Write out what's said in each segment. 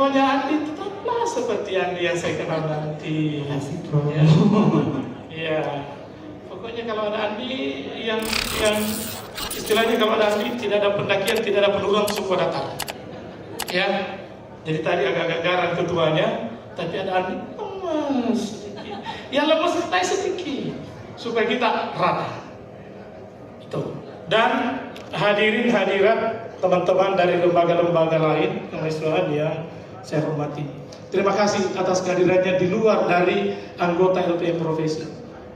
Pokoknya Andi tetaplah seperti Andi yang saya kenal nanti. Ya. Iya. Pokoknya kalau ada Andi yang istilahnya kalau ada Andi tidak ada pendakian, tidak ada penurunan semua datang. Ya. Jadi tadi agak-agak garang ketuanya, tapi ada Andi lemas sedikit. Yang lemas naik sedikit supaya kita rata. Itu. Dan hadirin hadirat teman-teman dari lembaga-lembaga lain kemahasiswaan yang saya hormati. Terima kasih atas kehadirannya di luar dari anggota LPM Profesi.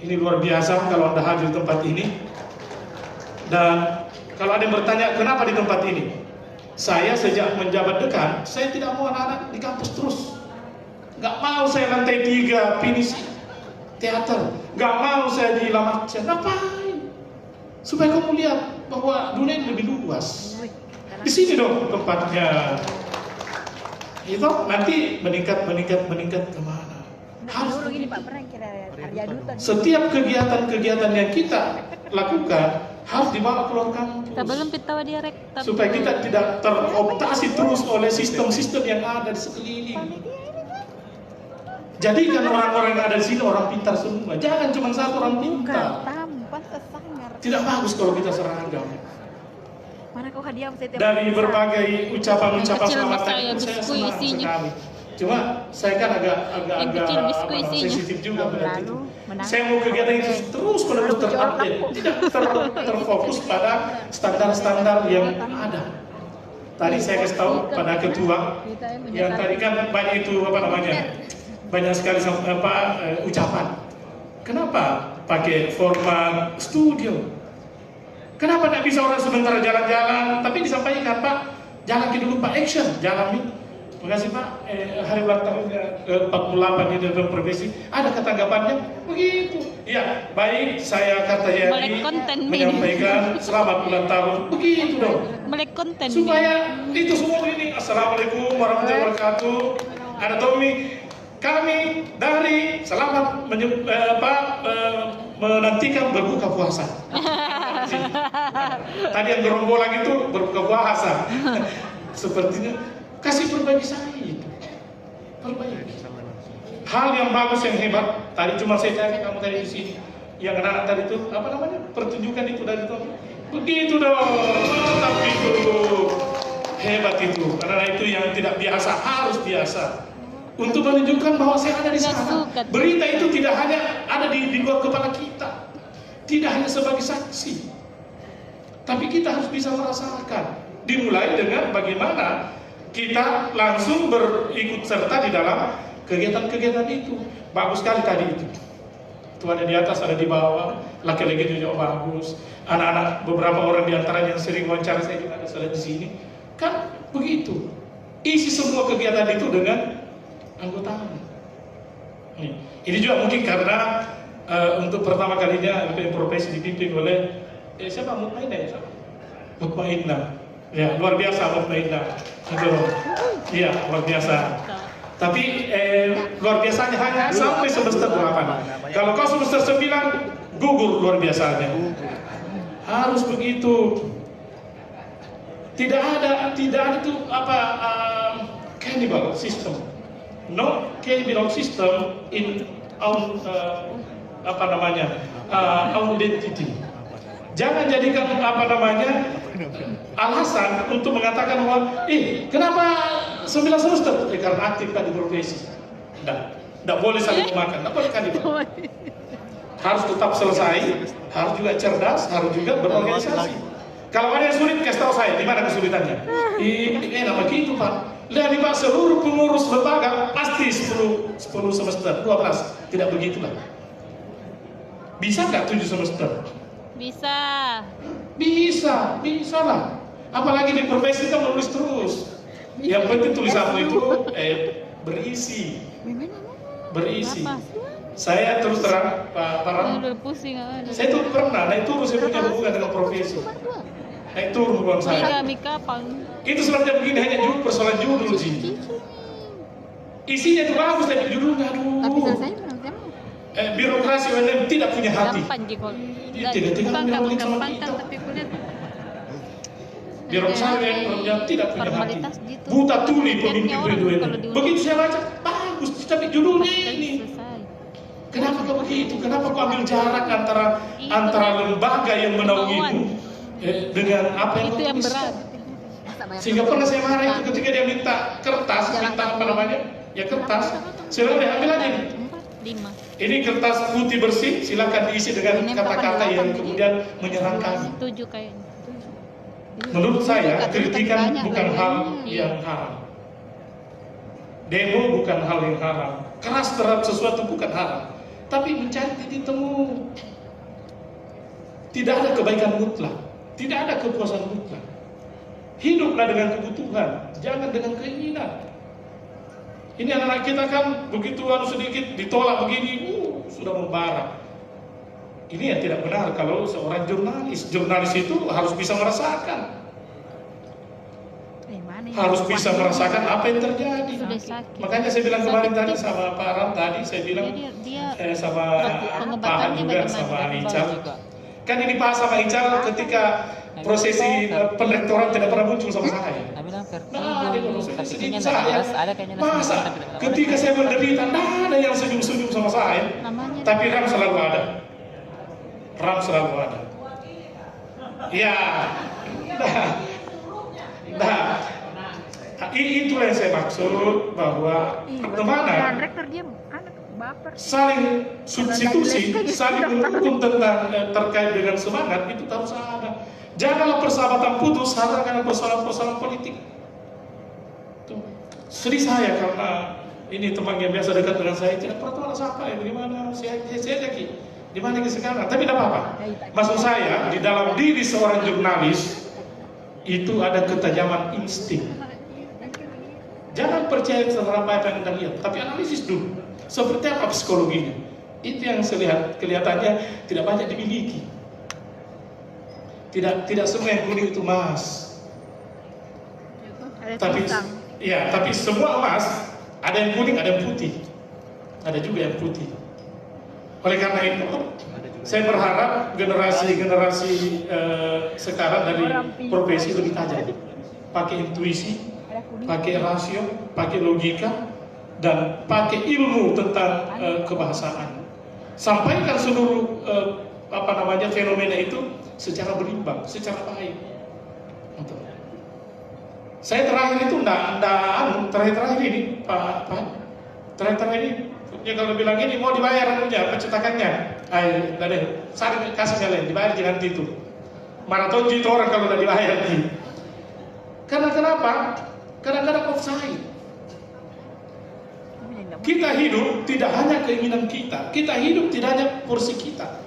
Ini luar biasa kalau Anda hadir di tempat ini. Dan kalau ada yang bertanya kenapa di tempat ini? Saya sejak menjabat dekan, saya tidak mau anak-anak di kampus terus. Nggak mau saya lantai 3 finish teater. Nggak mau saya di Lamarca. Ngapain? Supaya kamu lihat bahwa dunia ini lebih luas. Di sini dong tempatnya. Itu nanti meningkat kemana? Harus ini Pak pernah kira setiap kegiatan yang kita lakukan harus dibawa keluar kampus. Kita belum pitawa dia rek. Supaya kita tidak teroptasi terus oleh sistem-sistem yang ada di sekeliling. Jadikan orang-orang yang ada di sini orang pintar semua. Jangan cuma satu orang pintar. Tidak bagus kalau kita seragam. Mana kau hadiah Dari berbagai ucapan-ucapan selamat saya saya biskui senang isinya. sekali. Cuma saya kan agak kecil biskui isinya. sensitif juga berarti itu. Saya mau kegiatan itu terus menerus terupdate, tidak terfokus pada standar-standar yang ada. Tadi saya kasih tahu pada ketua yang tadi kan banyak itu banyak sekali ucapan. Kenapa pakai format studio? Kenapa tidak bisa orang sebentar jalan-jalan, tapi disampaikan Pak, jalan dulu Pak, action, jalan nih. Terima kasih Pak, hari ulang tahun ke-48 di dalam profesi, ada ketanggapannya? Begitu. Ya, baik, saya Kartajadi menyampaikan selamat ulang tahun. Begitu dong. Melek konten. Supaya itu semua ini, Assalamualaikum warahmatullahi wabarakatuh. Ada Tommy, kami dari selamat menantikan berbuka puasa. Tadi yang gerombolan itu berbuka puasa. Sepertinya kasih berbagi saya itu. Perbaiki. Hal yang bagus yang hebat. Tadi cuma saya cari kamu tadi di sini. Yang anak-anak tadi itu pertunjukan itu dari itu. Begitu dong. Tapi itu hebat itu. Karena itu yang tidak biasa harus biasa. Untuk menunjukkan bahwa saya ada di sana. Berita itu tidak hanya ada di luar kepala kita. Tidak hanya sebagai saksi. Tapi kita harus bisa merasakan. Dimulai dengan bagaimana kita langsung berikut serta di dalam kegiatan-kegiatan itu. Bagus sekali tadi itu. Itu ada di atas, ada di bawah. Laki-laki itu juga bagus. Anak-anak, beberapa orang di antaranya yang sering wawancara saya juga ada di sini. Kan begitu. Isi semua kegiatan itu dengan anggotanya. Ini juga mungkin karena untuk pertama kalinya LPM Profesi dipimpin oleh siapa? Mutmainnah. Ya, luar biasa Mutmainnah. Iya, luar biasa. Tapi luar biasanya hanya sampai semester 8. Kalau kau semester 9 gugur luar biasanya. Harus begitu. Tidak ada itu cannibal system. No cannibal system in our our identity. Jangan jadikan alasan untuk mengatakan bahwa kenapa 9 semester? Karena aktif kan di profesi. Tidak boleh saling memakan, tidak boleh cannibal. Harus tetap selesai, harus juga cerdas, harus juga berorganisasi. Kalau ada yang sulit, kasih tahu saya di mana kesulitannya. Ini enak begitu Pak. Lihat nih Pak, seluruh pengurus lembaga pasti 10 semester, 12. Tidak begitulah. Bisa nggak 7 semester? Bisa. Bisa lah. Apalagi di profesi kita menulis terus. Yang penting tulisanmu itu berisi. Saya terus terang Pak Parang. Saya tuh pernah naik turun, saya punya hubungan dengan profesi. Naik turun hubungan saya. Itu sebabnya begini, hanya persoalan judul sih. Isinya itu bagus tapi judulnya aduh. Birokrasi UNM tidak punya hati. Tidak sama kita. Di Rosario yang tidak punya hati. Formalitas gitu. Buta tuli pemimpin Niatnya orang kedua kalau ini. diulang. Begitu saya baca, bagus, tapi judulnya ini. Selesai. Kenapa kau begitu? Kenapa kau ambil jarak antara lembaga yang menaungimu dengan apa yang Itu kau yang tuliskan? berat. Sehingga pernah saya marah itu ketika dia minta kertas, minta apa namanya? Ya kertas. Saya bilang, ambil aja ini. 4, 5. Ini kertas putih bersih, silakan diisi dengan kata-kata yang kemudian menyerang kami. 7 kayaknya. Menurut saya, kritikan bukan hal yang haram. Demo bukan hal yang haram. Keras terhadap sesuatu bukan haram. Tapi mencari titik temu. Tidak ada kebaikan mutlak. Tidak ada kepuasan mutlak. Hiduplah dengan kebutuhan, jangan dengan keinginan. Ini anak-anak kita kan begitu sedikit ditolak begini, sudah membara. Ini yang tidak benar kalau seorang jurnalis. Jurnalis itu harus bisa merasakan. Harus bisa merasakan apa yang terjadi. Sudah sakit. Makanya saya bilang kemarin tadi sama Pak Ram tadi, saya bilang dia sama Pak pengobatannya juga bagaimana? sama Ical. Kan ini Pak sama Ical ketika prosesi penrektoran tidak pernah muncul sama saya. Nah, dia sedih saya. Masa ketika saya berderita, ada yang senyum-senyum sama saya. Tapi Ram selalu ada. Ram selalu ada. Ya, itulah yang saya maksud bahwa pertemanan rektor dia anak baper. saling substitusi, saling mendukung tentang terkait dengan semangat itu harus ada. Janganlah persahabatan putus hanya karena persoalan-persoalan politik. Sedih saya karena ini teman yang biasa dekat dengan saya tidak pernah tahu siapa ya, bagaimana saya lagi di mana sekarang. Tapi tidak apa-apa. Maksud saya di dalam diri seorang jurnalis itu ada ketajaman insting. Jangan percaya terhadap apa yang Anda lihat, tapi analisis dulu. Seperti apa psikologinya? Itu yang saya lihat, kelihatannya tidak banyak dimiliki. Tidak semua yang kuning itu emas. Tapi semua emas ada yang kuning, ada yang putih. Ada juga yang putih. Oleh karena itu, saya berharap generasi sekarang dari profesi lebih tajam, pakai intuisi, pakai rasio, pakai logika, dan pakai ilmu tentang kebahasaan. Sampaikan seluruh fenomena itu secara berimbang, secara baik. Saya terakhir itu terakhir ini Pak terakhir ini ya kalau bilang ini mau dibayar anunya pencetakannya, kasih kalian dibayar jangan itu. Maraton itu orang kalau udah dibayar nih. Karena kenapa? Kadang-kadang offside. Kita hidup tidak hanya keinginan kita hidup tidak hanya porsi kita.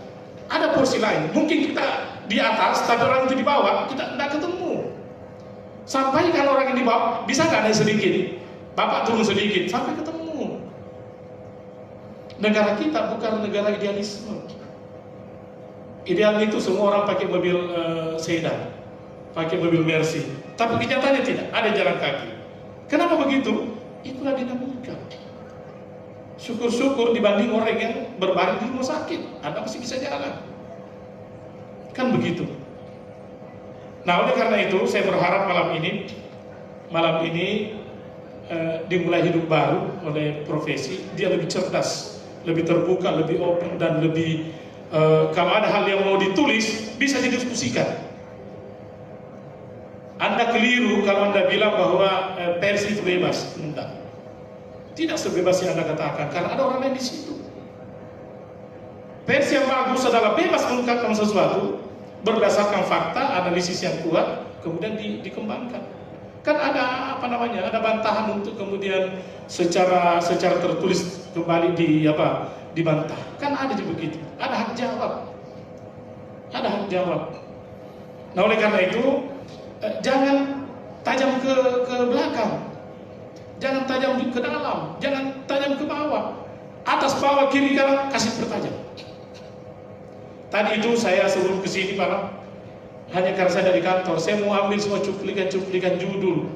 Ada porsi lain. Mungkin kita di atas, tapi orang itu di bawah, kita tidak ketemu. Sampaikan orang yang di bawah, bisa nggak naik sedikit? Bapak turun sedikit, sampai ketemu. Negara kita bukan negara idealisme. Ideal itu semua orang pakai mobil sedan, pakai mobil Mercy. Tapi kenyataannya tidak, ada jalan kaki. Kenapa begitu? Itulah dinamika. Syukur-syukur dibanding orang yang berbaring di rumah sakit, Anda masih bisa jalan. Kan begitu. Nah, oleh karena itu saya berharap malam ini dimulai hidup baru oleh profesi. Dia lebih cerdas, lebih terbuka, lebih open, dan lebih kalau ada hal yang mau ditulis bisa didiskusikan. Anda keliru kalau Anda bilang bahwa pers itu bebas. Tidak sebebas yang Anda katakan, karena ada orang lain di situ. Pers yang bagus adalah bebas mengungkapkan sesuatu berdasarkan fakta, analisis yang kuat, kemudian dikembangkan. Kan ada ada bantahan untuk kemudian secara tertulis kembali dibantah. Kan ada juga begitu. Ada hak jawab. Nah, oleh karena itu jangan tajam ke belakang. Jangan tajam ke dalam, jangan tajam ke bawah. Atas, bawah, kiri, kanan, kasih pertajam. Tadi itu saya sebelum ke sini Pak, hanya karena saya dari kantor, saya mau ambil semua cuplikan judul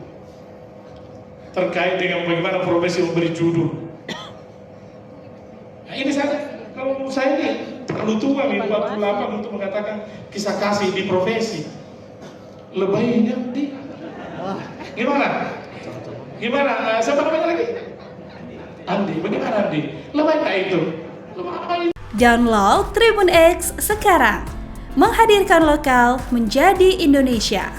terkait dengan bagaimana profesi memberi judul. Nah, ini saja, kalau menurut saya ini terlalu tua nih 28 untuk mengatakan kisah kasih di profesi. Lebaynya di. Gimana? Gimana? Siapa namanya lagi? Andi. Bagaimana Andi? Lebay nggak itu? Lebay. Download Tribun X sekarang. Menghadirkan lokal menjadi Indonesia.